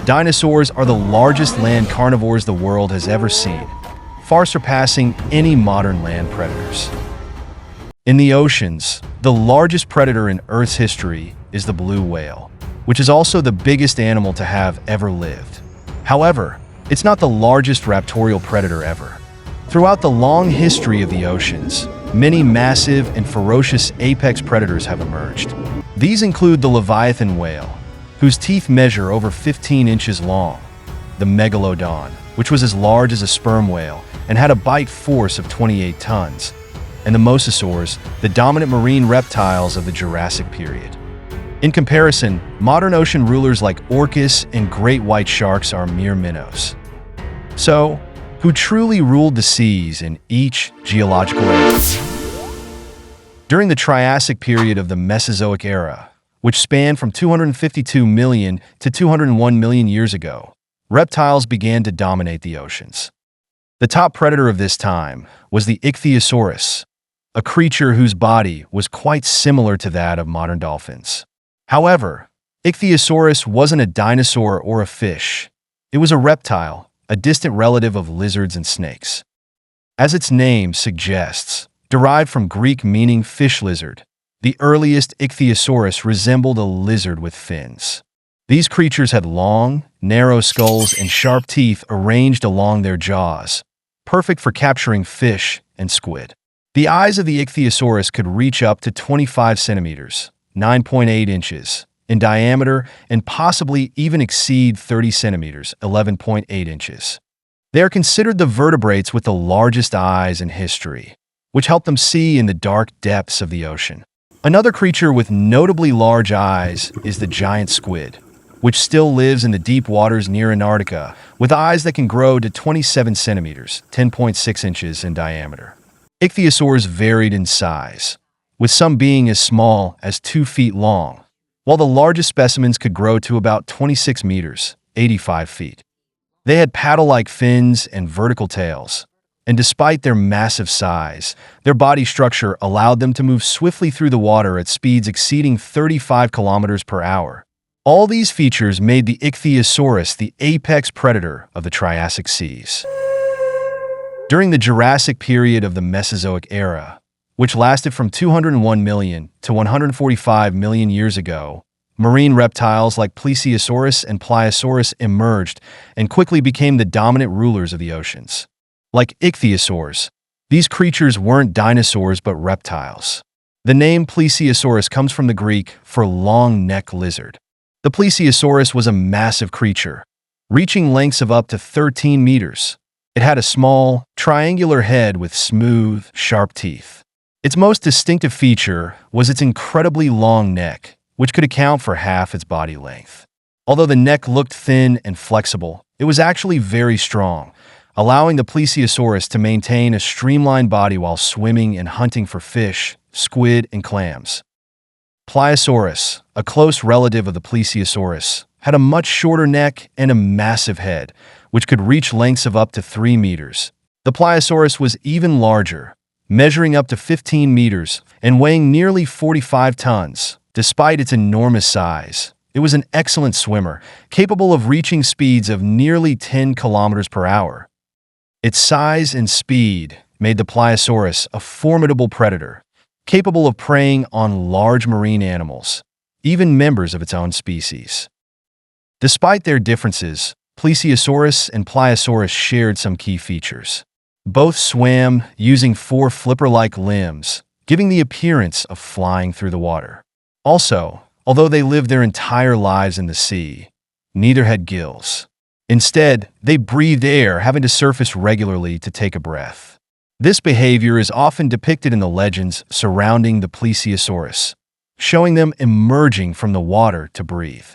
Dinosaurs are the largest land carnivores the world has ever seen, far surpassing any modern land predators. In the oceans, the largest predator in Earth's history is the blue whale, which is also the biggest animal to have ever lived. However, it's not the largest raptorial predator ever. Throughout the long history of the oceans, many massive and ferocious apex predators have emerged. These include the Leviathan whale, whose teeth measure over 15 inches long, the Megalodon, which was as large as a sperm whale and had a bite force of 28 tons, and the Mosasaurs, the dominant marine reptiles of the Jurassic period. In comparison, modern ocean rulers like orcas and great white sharks are mere minnows. So, who truly ruled the seas in each geological age? During the Triassic period of the Mesozoic era, which spanned from 252 million to 201 million years ago, reptiles began to dominate the oceans. The top predator of this time was the Ichthyosaurus, a creature whose body was quite similar to that of modern dolphins. However, Ichthyosaurus wasn't a dinosaur or a fish. It was a reptile, a distant relative of lizards and snakes. As its name suggests, derived from Greek meaning fish lizard, the earliest Ichthyosaurus resembled a lizard with fins. These creatures had long, narrow skulls and sharp teeth arranged along their jaws, perfect for capturing fish and squid. The eyes of the Ichthyosaurus could reach up to 25 centimeters, 9.8 inches, in diameter and possibly even exceed 30 centimeters, 11.8 inches. They are considered the vertebrates with the largest eyes in history, which help them see in the dark depths of the ocean. Another creature with notably large eyes is the giant squid, which still lives in the deep waters near Antarctica, with eyes that can grow to 27 centimeters, 10.6 inches in diameter. Ichthyosaurs varied in size, with some being as small as 2 feet long, while the largest specimens could grow to about 26 meters, 85 feet. They had paddle-like fins and vertical tails, and despite their massive size, their body structure allowed them to move swiftly through the water at speeds exceeding 35 kilometers per hour. All these features made the Ichthyosaurus the apex predator of the Triassic seas. During the Jurassic period of the Mesozoic era, which lasted from 201 million to 145 million years ago, marine reptiles like Plesiosaurus and Plesiosaurus emerged and quickly became the dominant rulers of the oceans. Like ichthyosaurs, these creatures weren't dinosaurs but reptiles. The name Plesiosaurus comes from the Greek for long-necked lizard. The Plesiosaurus was a massive creature, reaching lengths of up to 13 meters. It had a small, triangular head with smooth, sharp teeth. Its most distinctive feature was its incredibly long neck, which could account for half its body length. Although the neck looked thin and flexible, it was actually very strong, allowing the Plesiosaurus to maintain a streamlined body while swimming and hunting for fish, squid, and clams. Plesiosaurus, a close relative of the Plesiosaurus, had a much shorter neck and a massive head, which could reach lengths of up to 3 meters. The Plesiosaurus was even larger, measuring up to 15 meters and weighing nearly 45 tons. Despite its enormous size, it was an excellent swimmer, capable of reaching speeds of nearly 10 kilometers per hour. Its size and speed made the Plesiosaurus a formidable predator, capable of preying on large marine animals, even members of its own species. Despite their differences, Plesiosaurus and Plesiosaurus shared some key features. Both swam using 4 flipper-like limbs, giving the appearance of flying through the water. Also, although they lived their entire lives in the sea, neither had gills. Instead, they breathed air, having to surface regularly to take a breath. This behavior is often depicted in the legends surrounding the Plesiosaurus, showing them emerging from the water to breathe.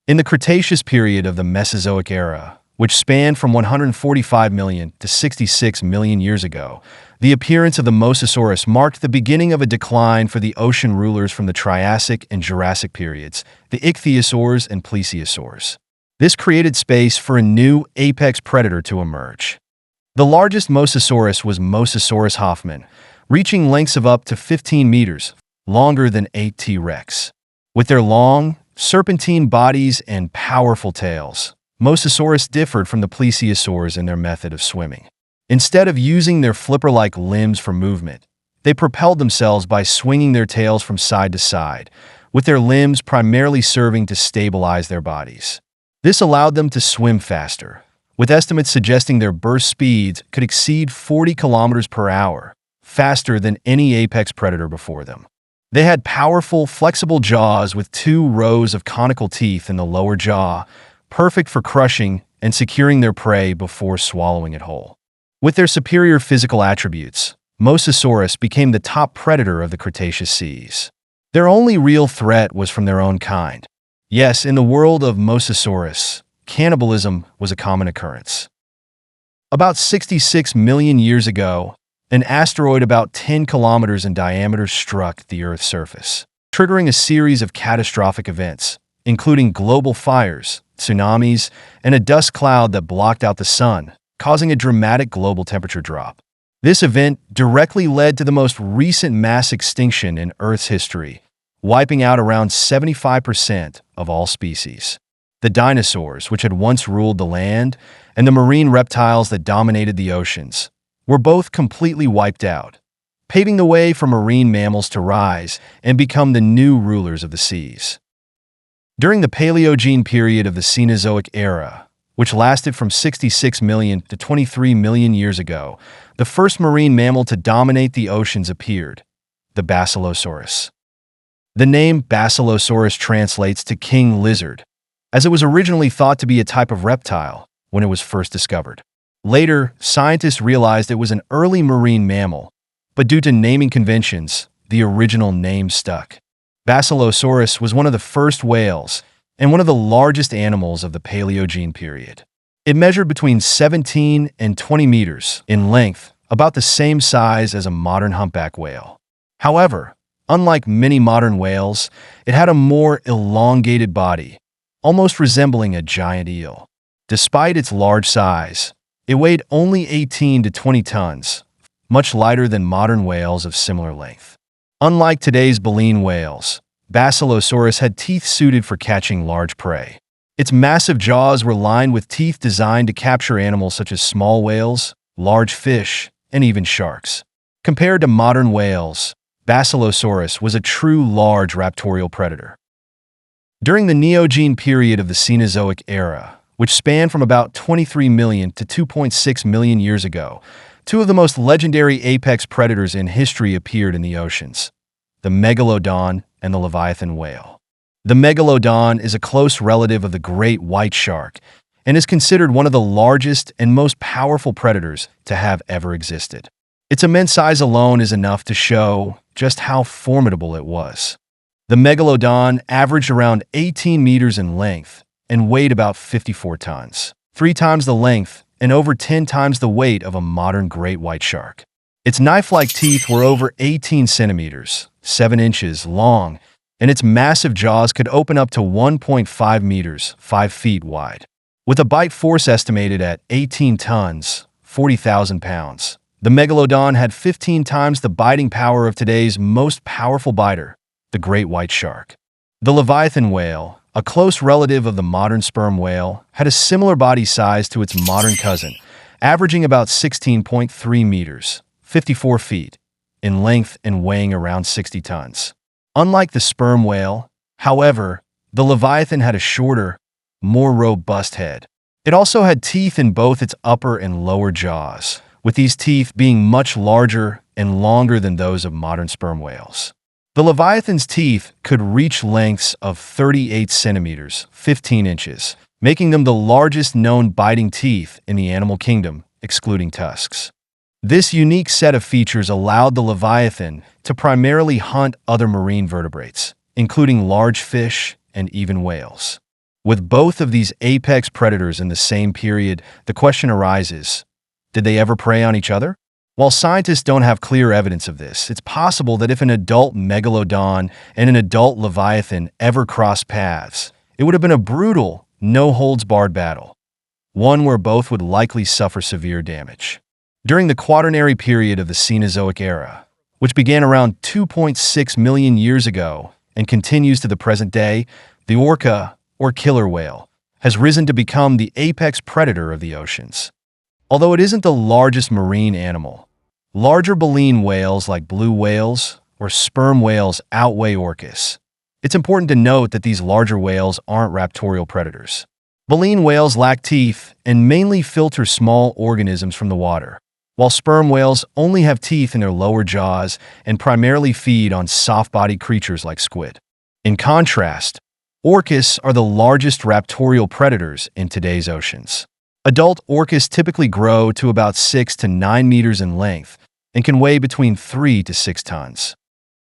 In the Cretaceous period of the Mesozoic era, which spanned from 145 million to 66 million years ago, the appearance of the Mosasaurus marked the beginning of a decline for the ocean rulers from the Triassic and Jurassic periods, the Ichthyosaurs and Plesiosaurs. This created space for a new apex predator to emerge. The largest Mosasaurus was Mosasaurus hoffmann, reaching lengths of up to 15 meters, longer than 8 T-Rex. With their long, serpentine bodies, and powerful tails, Mosasaurus differed from the Plesiosaurs in their method of swimming. Instead of using their flipper-like limbs for movement, they propelled themselves by swinging their tails from side to side, with their limbs primarily serving to stabilize their bodies. This allowed them to swim faster, with estimates suggesting their burst speeds could exceed 40 kilometers per hour, faster than any apex predator before them. They had powerful, flexible jaws with 2 rows of conical teeth in the lower jaw, perfect for crushing and securing their prey before swallowing it whole. With their superior physical attributes, Mosasaurus became the top predator of the Cretaceous seas. Their only real threat was from their own kind. Yes, in the world of Mosasaurus, cannibalism was a common occurrence. About 66 million years ago, an asteroid about 10 kilometers in diameter struck the Earth's surface, triggering a series of catastrophic events, including global fires, tsunamis, and a dust cloud that blocked out the sun, causing a dramatic global temperature drop. This event directly led to the most recent mass extinction in Earth's history, wiping out around 75% of all species. The dinosaurs, which had once ruled the land, and the marine reptiles that dominated the oceans, were both completely wiped out, paving the way for marine mammals to rise and become the new rulers of the seas. During the Paleogene period of the Cenozoic era, which lasted from 66 million to 23 million years ago, the first marine mammal to dominate the oceans appeared, the Basilosaurus. The name Basilosaurus translates to king lizard, as it was originally thought to be a type of reptile when it was first discovered. Later, scientists realized it was an early marine mammal, but due to naming conventions, the original name stuck. Basilosaurus was one of the first whales and one of the largest animals of the Paleogene period. It measured between 17 and 20 meters in length, about the same size as a modern humpback whale. However, unlike many modern whales, it had a more elongated body, almost resembling a giant eel. Despite its large size, it weighed only 18 to 20 tons, much lighter than modern whales of similar length. Unlike today's baleen whales, Basilosaurus had teeth suited for catching large prey. Its massive jaws were lined with teeth designed to capture animals such as small whales, large fish, and even sharks. Compared to modern whales, Basilosaurus was a true large raptorial predator. During the Neogene period of the Cenozoic era, which spanned from about 23 million to 2.6 million years ago, 2 of the most legendary apex predators in history appeared in the oceans: the Megalodon and the Leviathan whale. The Megalodon is a close relative of the great white shark and is considered one of the largest and most powerful predators to have ever existed. Its immense size alone is enough to show just how formidable it was. The Megalodon averaged around 18 meters in length and weighed about 54 tons, 3 times the length and over 10 times the weight of a modern great white shark. Its knife-like teeth were over 18 centimeters, 7 inches long, and its massive jaws could open up to 1.5 meters, 5 feet wide. With a bite force estimated at 18 tons, 40,000 pounds, the Megalodon had 15 times the biting power of today's most powerful biter, the great white shark. The Leviathan whale, a close relative of the modern sperm whale, had a similar body size to its modern cousin, averaging about 16.3 meters, 54 feet, in length and weighing around 60 tons. Unlike the sperm whale, however, the Leviathan had a shorter, more robust head. It also had teeth in both its upper and lower jaws, with these teeth being much larger and longer than those of modern sperm whales. The Leviathan's teeth could reach lengths of 38 centimeters, 15 inches, making them the largest known biting teeth in the animal kingdom, excluding tusks. This unique set of features allowed the Leviathan to primarily hunt other marine vertebrates, including large fish and even whales. With both of these apex predators in the same period, the question arises, did they ever prey on each other? While scientists don't have clear evidence of this, it's possible that if an adult Megalodon and an adult Leviathan ever crossed paths, it would have been a brutal, no-holds-barred battle, one where both would likely suffer severe damage. During the Quaternary period of the Cenozoic era, which began around 2.6 million years ago and continues to the present day, The orca, or killer whale, has risen to become the apex predator of the oceans. Although it isn't the largest marine animal, larger baleen whales like blue whales or sperm whales outweigh orcas. It's important to note that these larger whales aren't raptorial predators. Baleen whales lack teeth and mainly filter small organisms from the water, while sperm whales only have teeth in their lower jaws and primarily feed on soft-bodied creatures like squid. In contrast, orcas are the largest raptorial predators in today's oceans. Adult orcas typically grow to about 6 to 9 meters in length and can weigh between 3 to 6 tons.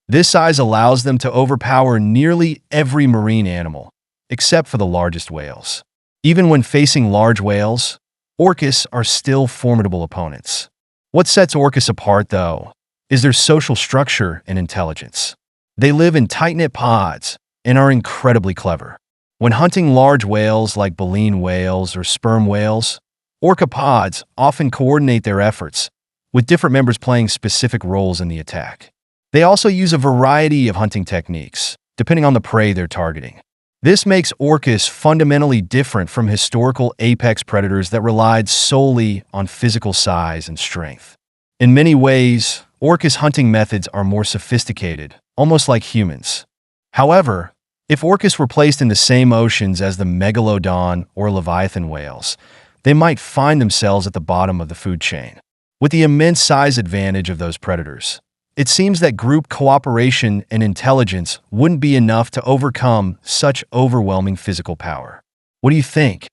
This size allows them to overpower nearly every marine animal, except for the largest whales. Even when facing large whales, orcas are still formidable opponents. What sets orcas apart, though, is their social structure and intelligence. They live in tight-knit pods and are incredibly clever. When hunting large whales like baleen whales or sperm whales, orca pods often coordinate their efforts, with different members playing specific roles in the attack. They also use a variety of hunting techniques, depending on the prey they're targeting. This makes orcas fundamentally different from historical apex predators that relied solely on physical size and strength. In many ways, orcas' hunting methods are more sophisticated, almost like humans. However, if orcas were placed in the same oceans as the Megalodon or Leviathan whales, they might find themselves at the bottom of the food chain. With the immense size advantage of those predators, it seems that group cooperation and intelligence wouldn't be enough to overcome such overwhelming physical power. What do you think?